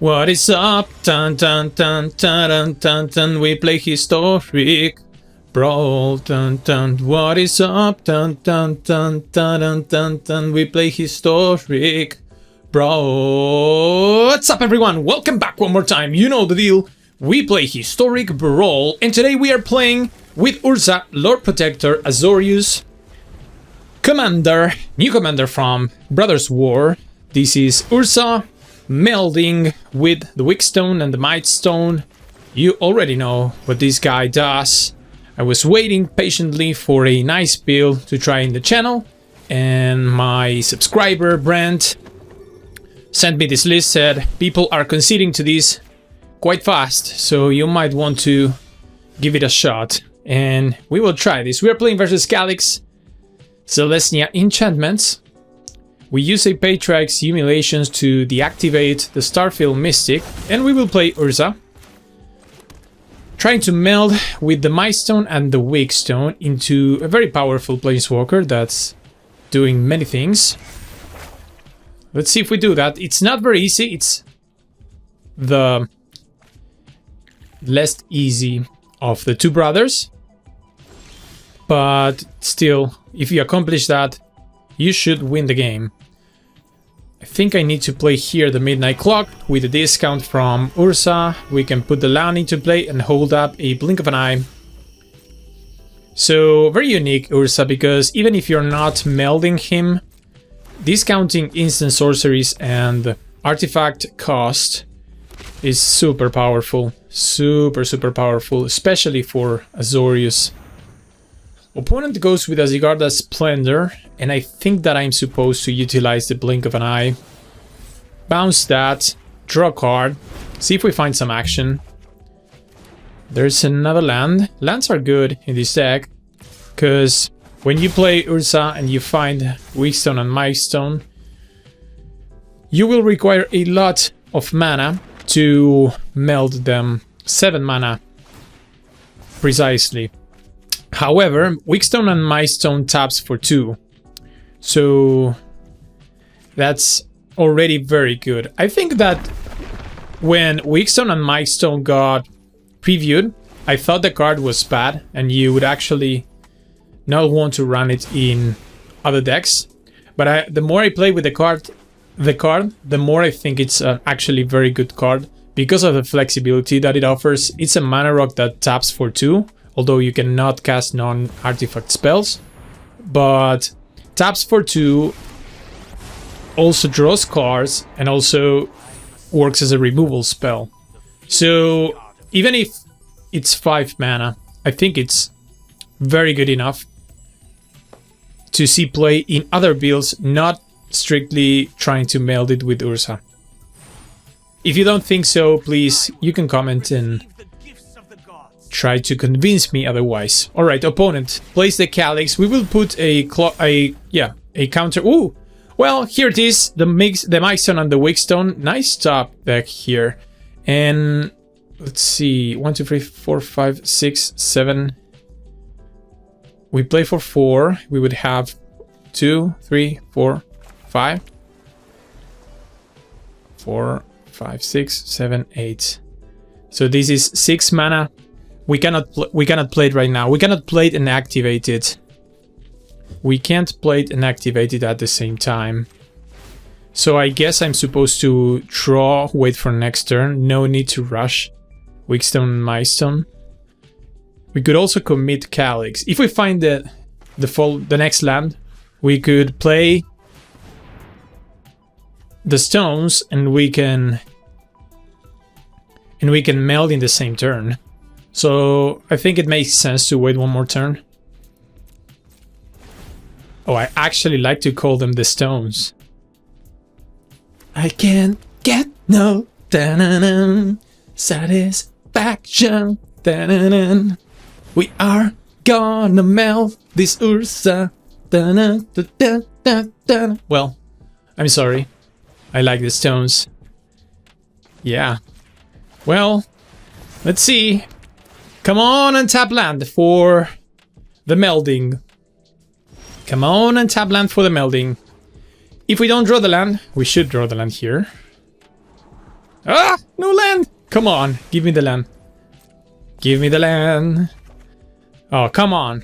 What is up? Dun dun dun dun dun dun dun. We play historic brawl. Dun dun. What is up? Dun dun dun dun dun dun dun. We play historic brawl. What's up, everyone? Welcome back one more time. You know the deal. We play historic brawl, and today we are playing with Urza, Lord Protector, Azorius, Commander, new commander from Brothers War. This is Urza melding with the Weak Stone and the Might Stone. You already know what this guy does. I was waiting patiently for a nice build to try in the channel, and my subscriber Brent sent me this list, said people are conceding to this quite fast, so you might want to give it a shot, and we will try this. We are playing versus Calyx, Celestia enchantments. We use a Patriarch's Humiliations to deactivate the Starfield Mystic, and we will play Urza, trying to meld with the Might Stone and the Weak Stone into a very powerful Planeswalker that's doing many things. Let's see if we do that. It's not very easy. It's the less easy of the two brothers, but still, if you accomplish that, you should win the game. I think I need to play here the Midnight Clock with a discount from Urza. We can put the land into play and hold up a blink of an eye. So very unique Urza, because even if you're not melding him, discounting instant sorceries and artifact cost is super powerful. Super powerful, especially for Azorius. Opponent goes with Azigarda Splendor, and I think that I'm supposed to utilize the blink of an eye. Bounce that, draw a card, see if we find some action. There's another land. Lands are good in this deck, because when you play Urza and you find Weak Stone and Might Stone, you will require a lot of mana to meld them. 7 mana precisely. However, Weak Stone and Might Stone taps for 2, so that's already very good. I think that when Weak Stone and Might Stone got previewed, I thought the card was bad and you would actually not want to run it in other decks. But the more I play with the card, the more I think it's actually very good card because of the flexibility that it offers. It's a mana rock that taps for 2. Although you cannot cast non-artifact spells, but taps for 2, also draws cards, and also works as a removal spell. So even if it's 5 mana, I think it's very good enough to see play in other builds, not strictly trying to meld it with Urza. If you don't think so, please, you can comment and try to convince me otherwise. Alright, opponent plays the Calyx. We will put a counter. Ooh! Well, here it is. The Might Stone and the Weak Stone. Nice top deck here. And let's see. 1, 2, 3, 4, 5, 6, 7. We play for 4. We would have 2, 3, 4, 5. 4, 5, 6, 7, 8. So this is 6 mana. We cannot play it right now. We cannot play it and activate it. We can't play it and activate it at the same time. So I guess I'm supposed to draw, wait for next turn. No need to rush Weak Stone and Might Stone. We could also commit Calyx. If we find the next land, we could play the stones and we can meld in the same turn. So I think it makes sense to wait one more turn. Oh, I actually like to call them the stones. I can't get no satisfaction. We are gonna melt this Urza. Well, I'm sorry. I like the stones. Yeah. Well, let's see. Come on and tap land for the melding. Come on and tap land for the melding. If we don't draw the land, we should draw the land here. Ah! No land! Come on, give me the land. Give me the land. Oh, come on.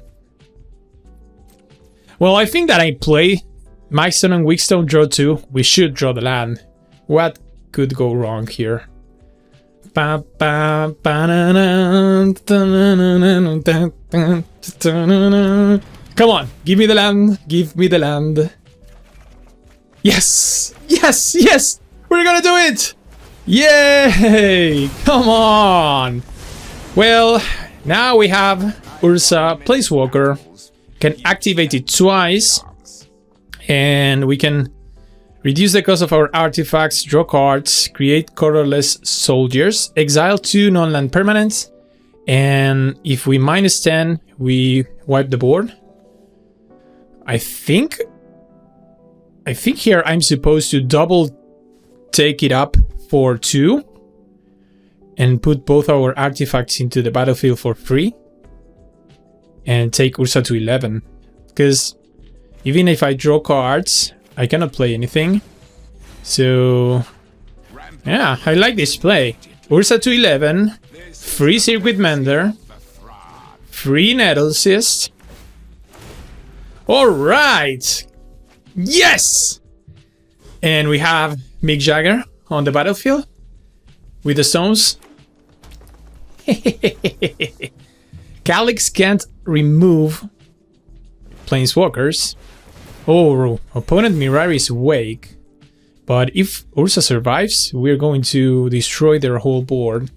Well, I think that I play Milestone and Weakstone draw 2. We should draw the land. What could go wrong here? Come on, give me the land. Give me the land. Yes! Yes! Yes! We're gonna do it! Yay! Come on! Well, now we have Ursa Planeswalker. Can activate it twice. And we can reduce the cost of our artifacts, draw cards, create colorless soldiers, exile 2 non-land permanents, and if we -10, we wipe the board. I think here I'm supposed to double take it up for 2 and put both our artifacts into the battlefield for free and take Ursa to 11, because even if I draw cards, I cannot play anything. So yeah, I like this play. Ursa to 11, free Circuit Mender, free Nettle Cyst. Alright! Yes! And we have Mick Jagger on the battlefield with the stones. Calyx can't remove Planeswalkers. Oh, opponent Mirari's Wake. But if Ursa survives, we're going to destroy their whole board.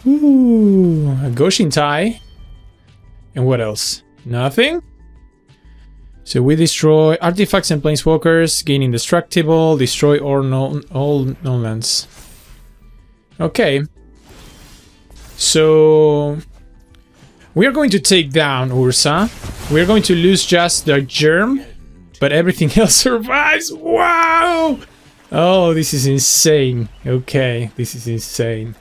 Ooh, a Goshin Tai. And what else? Nothing? So we destroy artifacts and Planeswalkers, gain indestructible, destroy all known lands. Okay. So we are going to take down Ursa. We're going to lose just the germ, but everything else survives. Wow! Oh, this is insane. Okay, this is insane.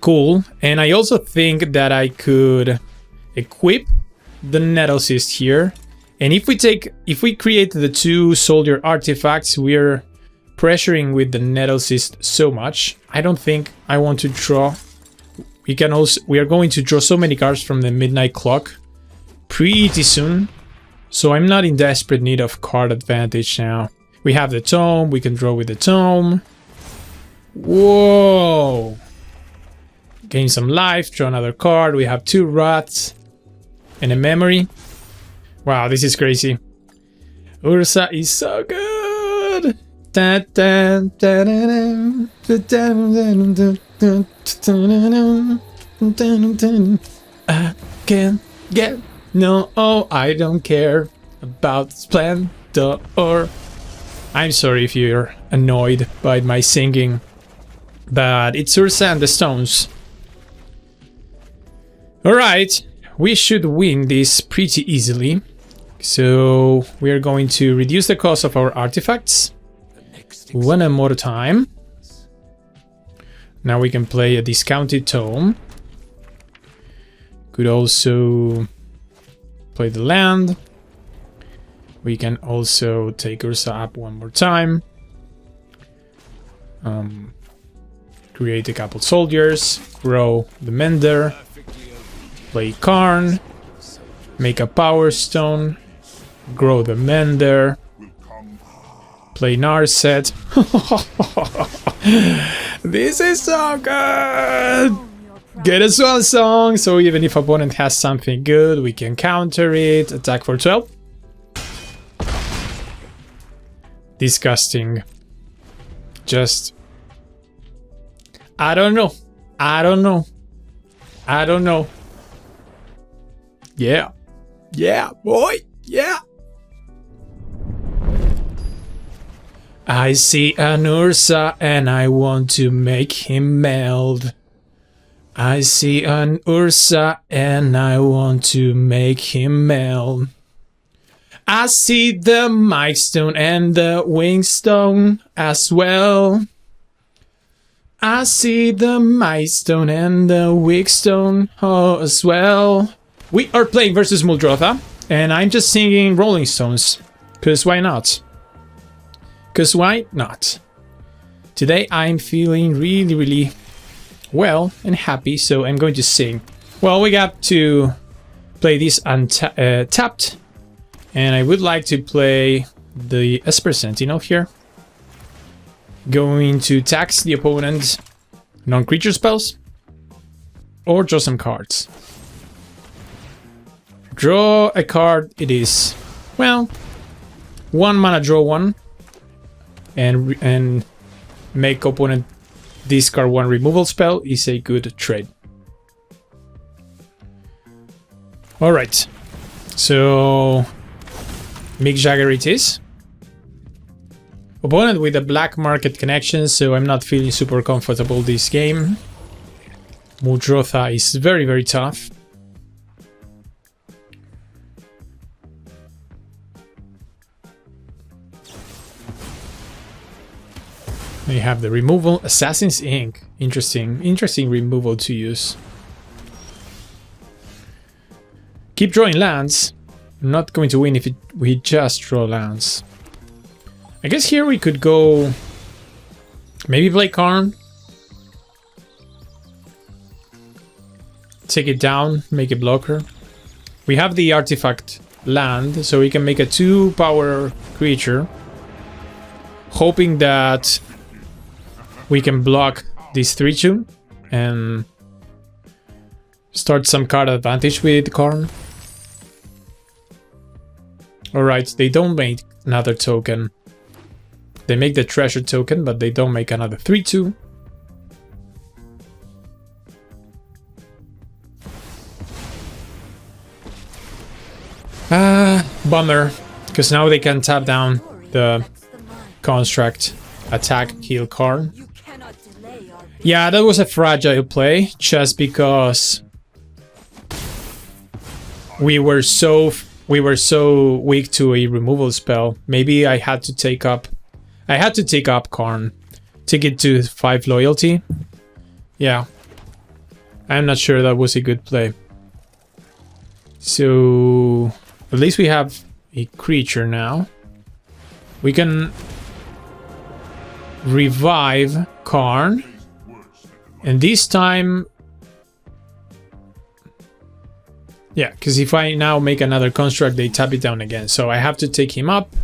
Cool. And I also think that I could equip the Nettle Cyst here. And if we create the 2 soldier artifacts, we're pressuring with the Nettle Cyst so much. I don't think I want to draw. We are going to draw so many cards from the Midnight Clock pretty soon. So I'm not in desperate need of card advantage now. We have the Tome, we can draw with the Tome. Whoa! Gain some life, draw another card. We have 2 Wraths and a Memory. Wow, this is crazy. Ursa is so good! I can't get no, I don't care about Splendor. I'm sorry if you're annoyed by my singing, but it's Ursa and the Stones. Alright, we should win this pretty easily. So we are going to reduce the cost of our artifacts one more time. Now we can play a discounted Tome. Could also play the land. We can also take Ursa up one more time. Create a couple soldiers. Grow the Mender. Play Karn. Make a Power Stone. Grow the Mender. Play Narset. This is so good! Get a Swan Song, so even if opponent has something good, we can counter it. Attack for 12. Disgusting. Just... I don't know. I don't know. I don't know. Yeah. Yeah, boy. Yeah. I see an Ursa and I want to make him meld. I see an Ursa and I want to make him meld. I see the Milestone and the Wingstone as well. I see the Milestone and the Wigstone as well. We are playing versus Muldrotha, and I'm just singing Rolling Stones. Cause why not? Cause why not? Today I'm feeling really well and happy, so I'm going to sing. Well, we got to play this tapped, and I would like to play the Esper Sentinel here. Going to tax the opponent non-creature spells, or draw some cards. Draw a card it is. Well, 1 mana draw 1, and make opponent discard 1 removal spell is a good trade. Alright, so Mick Jagger it is. Opponent with a black market connection, so I'm not feeling super comfortable this game. Muldrotha is very tough. They have the removal, Assassin's Ink. Interesting removal to use. Keep drawing lands. I'm not going to win if we just draw lands. I guess here we could go... maybe play Karn. Take it down, make a blocker. We have the artifact land, so we can make a 2-power creature. Hoping that we can block this 3/2 and start some card advantage with Karn. Alright, they don't make another token. They make the treasure token, but they don't make another 3/2. Bummer, because now they can tap down the construct, attack, kill Karn. Yeah, that was a fragile play, just because we were so weak to a removal spell. Maybe I had to take up Karn, take it to 5 loyalty. Yeah, I'm not sure that was a good play. So at least we have a creature now. We can revive Karn, and this time, yeah, because if I now make another construct, they tap it down again. So I have to take him up,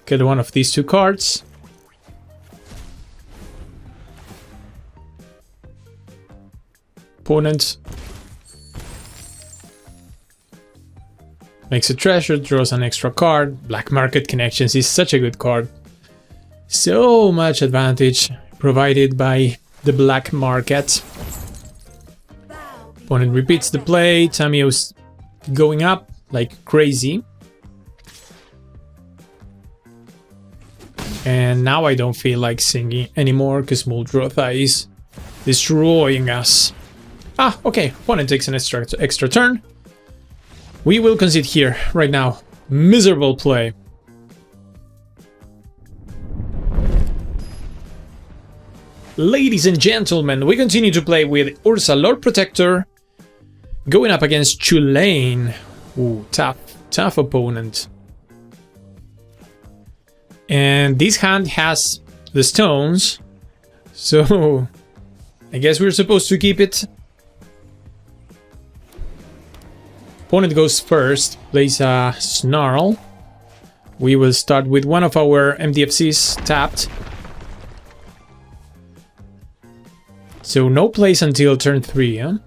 get one of these 2 cards. Opponent makes a treasure, draws an extra card. Black Market Connections is such a good card. So much advantage provided by the black market. Opponent repeats the play. Tamiyo's going up like crazy. And now I don't feel like singing anymore because Muldrotha is destroying us. Ah, okay. Opponent takes an extra turn. We will concede here right now. Miserable play. Ladies and gentlemen, we continue to play with Ursa Lord Protector, going up against Tulane. Ooh, tough opponent. And this hand has the stones, so I guess we're supposed to keep it. Opponent goes first, plays a Snarl. We will start with one of our MDFCs tapped. So no plays until turn 3, huh?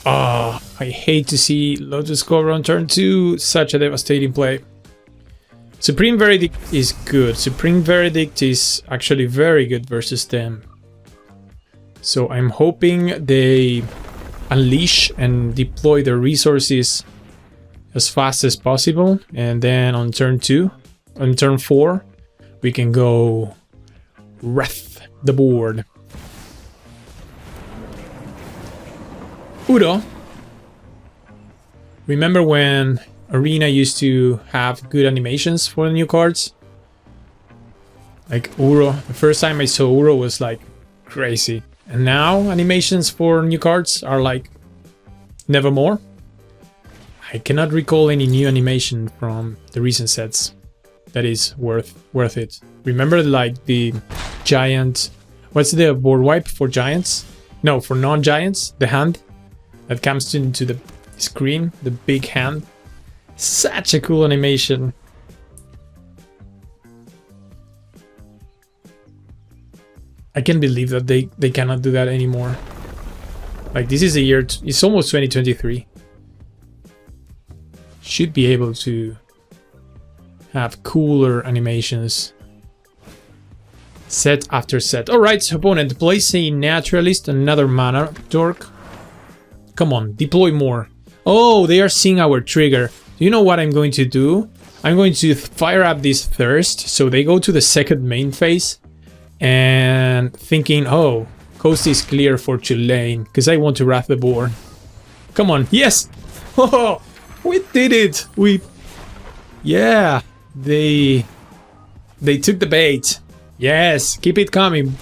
Oh, I hate to see Lotus Cobra on turn 2. Such a devastating play. Supreme Verdict is good. Supreme Verdict is actually very good versus them. So I'm hoping they unleash and deploy their resources as fast as possible. And then on turn 4, we can go wreath the board. Uro. Remember when Arena used to have good animations for the new cards? Like Uro. The first time I saw Uro was like crazy. And now animations for new cards are like Nevermore. I cannot recall any new animation from the recent sets that is worth it. Remember, like, the giant... What's the board wipe for giants? No, for non-giants. The hand that comes into the screen. The big hand. Such a cool animation. I can't believe that they cannot do that anymore. Like, this is a year... It's almost 2023. Should be able to have cooler animations. Set after set. Alright, opponent, place a naturalist, another mana dork. Come on, deploy more. Oh, they are seeing our trigger. Do you know what I'm going to do? I'm going to fire up this thirst, so they go to the second main phase. And thinking, oh, coast is clear for Tulane, because I want to Wrath the board. Come on, yes! Oh, we did it! Yeah, they took the bait. Yes, keep it coming.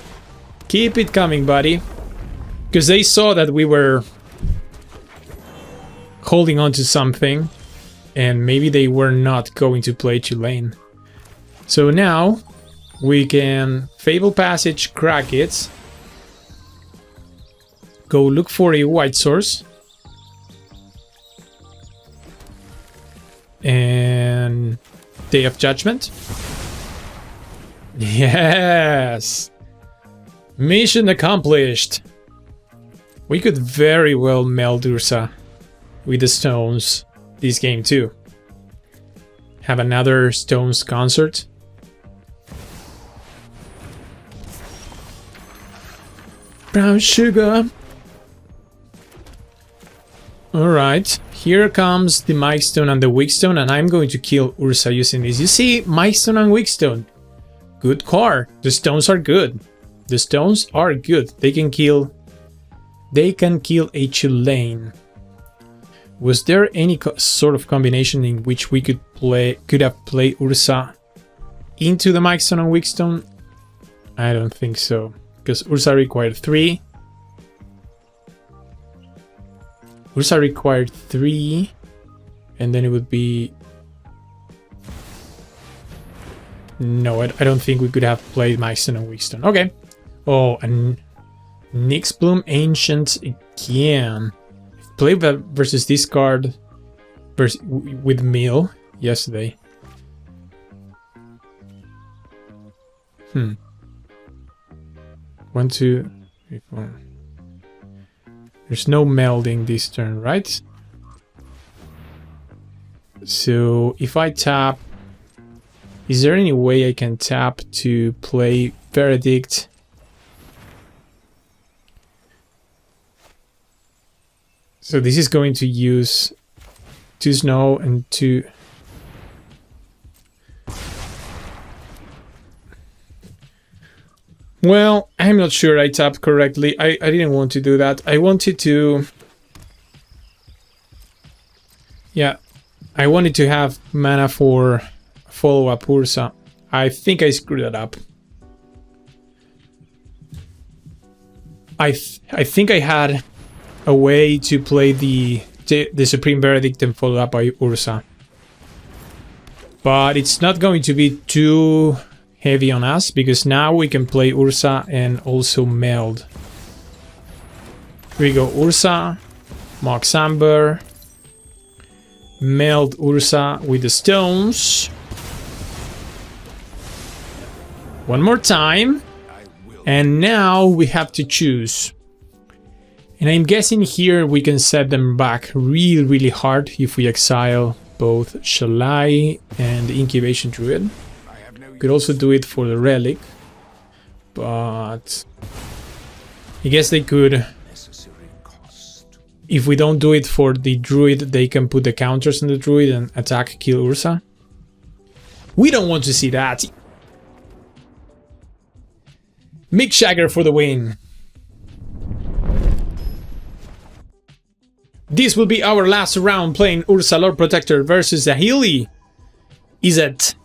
Keep it coming, buddy. Because they saw that we were holding on to something, and maybe they were not going to play Tulane. So now we can Fable Passage, crack it. Go look for a white source. And Day of Judgment. Yes! Mission accomplished! We could very well meld Ursa with the stones this game too. Have another stones concert. Brown sugar! Alright, here comes the Mightstone and the Weakstone, and I'm going to kill Ursa using this. You see, Mightstone and Weakstone. Good card. The stones are good. The stones are good. They can kill a Tulane. Was there any sort of combination in which we could have played Ursa into the Mightstone and Weakstone? I don't think so. Because Ursa required 3. Ursa required 3, and then it would be... No, I don't think we could have played Mightstone and Weakstone. Okay. Oh, and Nyxbloom Ancient again. Played versus this card with Mill yesterday. 1, 2, 3, 4. There's no melding this turn, right? So if I tap, is there any way I can tap to play Verdict? So this is going to use 2 snow and 2... Well, I'm not sure I tapped correctly. I didn't want to do that. I wanted to... Yeah, I wanted to have mana for follow-up Ursa. I think I screwed that up. I think I had a way to play the Supreme Verdict and follow up by Ursa. But it's not going to be too heavy on us, because now we can play Ursa and also meld. Here we go, Ursa, Mox Amber, meld Ursa with the stones. One more time. And now we have to choose. And I'm guessing here we can set them back really hard if we exile both Shalai and the Incubation Druid. Could also do it for the Relic, but I guess they could. If we don't do it for the Druid, they can put the counters on the Druid and attack, kill Ursa. We don't want to see that. Mick Shagger for the win. This will be our last round playing Ursa Lord Protector versus Ahili. Izzet.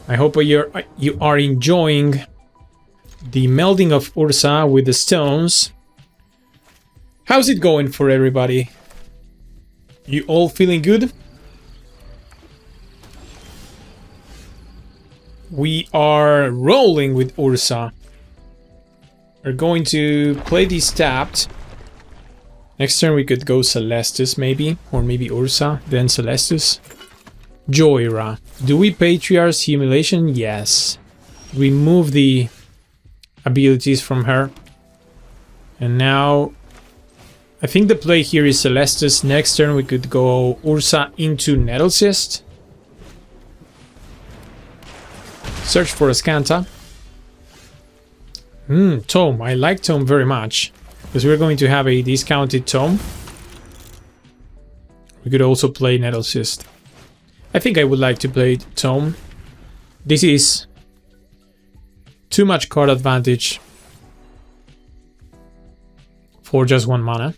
I hope you are enjoying the melding of Ursa with the stones. How's it going for everybody? You all feeling good? We are rolling with Ursa. We're going to play these tapped. Next turn we could go Celestus maybe, or maybe Ursa, then Celestus. Joyra. Do we Patriarch's Humiliation? Yes. Remove the abilities from her. And now, I think the play here is Celestus. Next turn we could go Ursa into Nettlecyst. Search for a Scanta. Tome. I like Tome very much. Because we're going to have a discounted Tome. We could also play Nettlecyst. I think I would like to play Tome. This is too much card advantage for just 1 mana.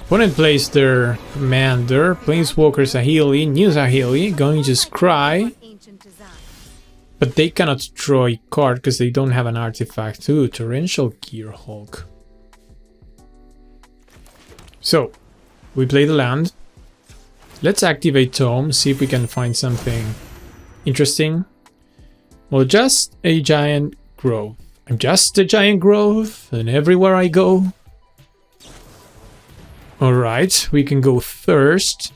Opponent plays their commander, Planeswalker Saheeli, new Saheeli, going to scry. But they cannot draw a card because they don't have an artifact. Ooh, Torrential Gearhulk. So, we play the land. Let's activate Tome, see if we can find something interesting. Well, just a giant growth. I'm just a giant growth, and everywhere I go. Alright, we can go Thirst.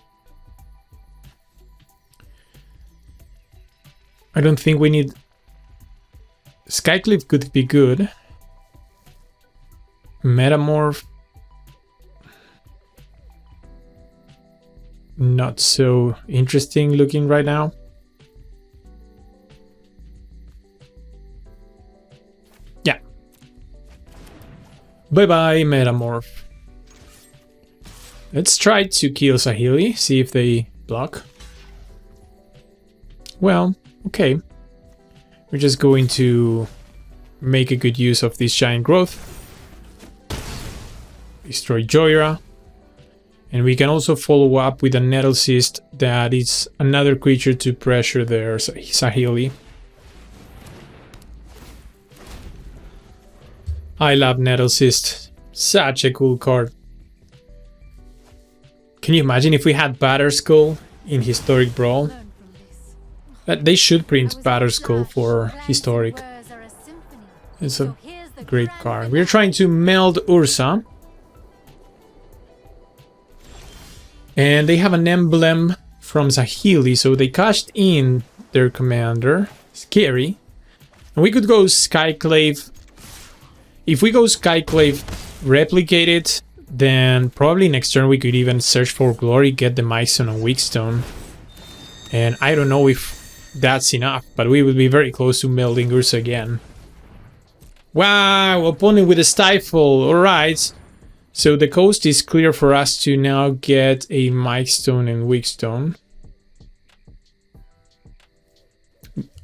I don't think we need... Skycliffe could be good. Metamorph. Not so interesting looking right now. Yeah. Bye-bye, Metamorph. Let's try to kill Saheeli, see if they block. Well, okay. We're just going to make a good use of this giant growth. Destroy Joyra. And we can also follow up with a Nettlecyst that is another creature to pressure their Saheeli. I love Nettlecyst. Such a cool card. Can you imagine if we had Batterskull in Historic Brawl? They should print Batterskull for Historic. It's a great card. We're trying to meld Ursa. And they have an emblem from Saheeli, so they cashed in their commander. Scary. And we could go Skyclave. If we go Skyclave, replicate it, then probably next turn we could even search for Glory, get the Milestone and Weakstone. And I don't know if that's enough, but we would be very close to melding Ursa again. Wow, opponent with a Stifle, alright. So the coast is clear for us to now get a Milestone and Weakstone.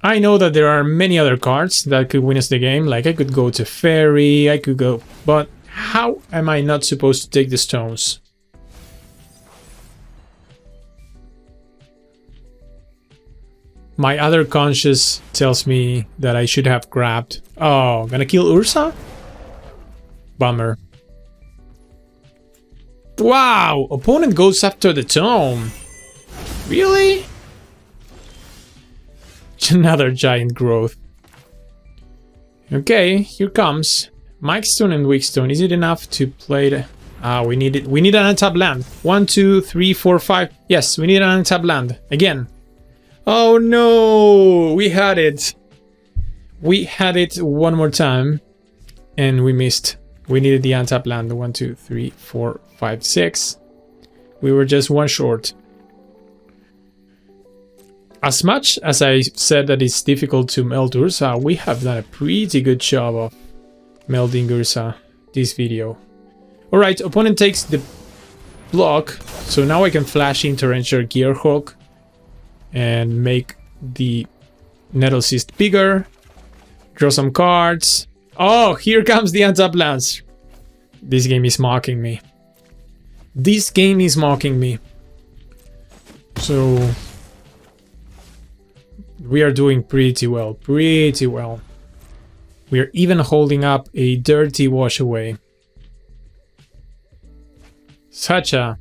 I know that there are many other cards that could win us the game, like I could go to Fairy, I could go... But how am I not supposed to take the stones? My other conscience tells me that I should have grabbed... Oh, gonna kill Ursa? Bummer. Wow! Opponent goes after the tome. Really? Another giant growth. Okay, here comes. Milestone and Weakstone. Is it enough to play the... Ah, we need it. We need an untapped land. 1, 2, 3, 4, 5. Yes, we need an untapped land. Again. Oh no! We had it. We had it one more time. And we missed. We needed the untapped land. 1, 2, 3, 4, 5, 6. We were just one short. As much as I said that it's difficult to meld Ursa, we have done a pretty good job of melding Ursa this video. Alright, opponent takes the block, so now I can flash in Torrential Gearhulk and make the Nettlecyst bigger, draw some cards. Oh, here comes the untapped lands. This game is mocking me. This game is mocking me. So... we are doing pretty well, pretty well. We are even holding up a dirty wash away. Such a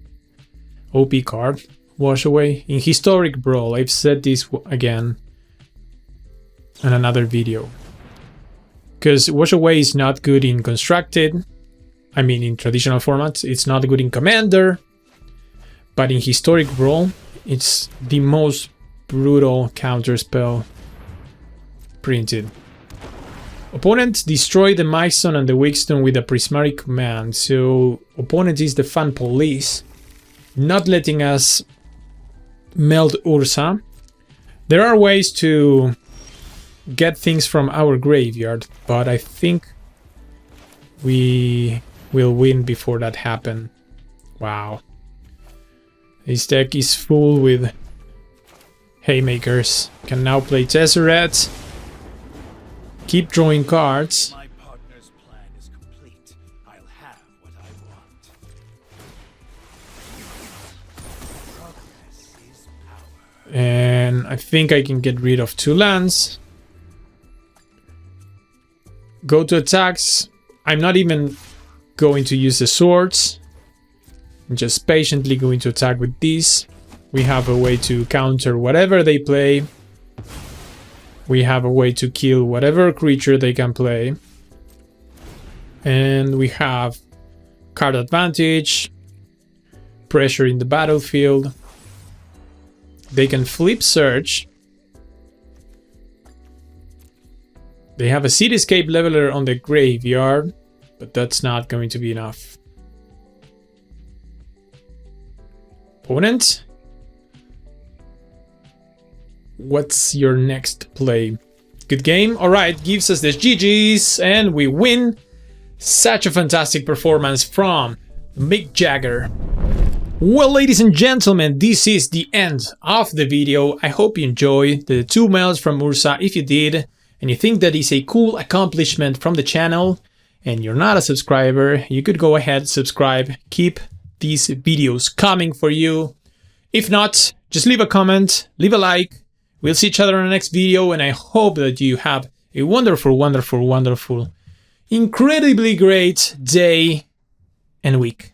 OP card. Wash Away? In Historic Brawl, I've said this again in another video. Because Wash Away is not good in Constructed. I mean, in traditional formats. It's not good in Commander. But in Historic Brawl, it's the most brutal counterspell printed. Opponent destroy the Milestone and the Weakstone with a Prismatic command. So opponent is the fan police, not letting us meld Ursa. There are ways to get things from our graveyard, but I think we will win before that happens. Wow. This deck is full with Haymakers. Can now play Tezzeret. Keep drawing cards. My partner's plan is complete. I'll have what I want. Progress is power. And I think I can get rid of 2 lands. Go to attacks. I'm not even going to use the swords. I'm just patiently going to attack with these. We have a way to counter whatever they play. We have a way to kill whatever creature they can play. And we have card advantage, pressure in the battlefield. They can flip search. They have a Cityscape Leveler on the graveyard, but that's not going to be enough. Opponent, what's your next play? Good game. All right, gives us the GG's and we win. Such a fantastic performance from Mick Jagger. Well, ladies and gentlemen, this is the end of the video. I hope you enjoyed the 2 mails from Ursa. If you did, and you think that is a cool accomplishment from the channel, and you're not a subscriber, you could go ahead, subscribe, keep these videos coming for you. If not, just leave a comment, leave a like. We'll see each other in the next video, and I hope that you have a wonderful, wonderful, wonderful, incredibly great day and week.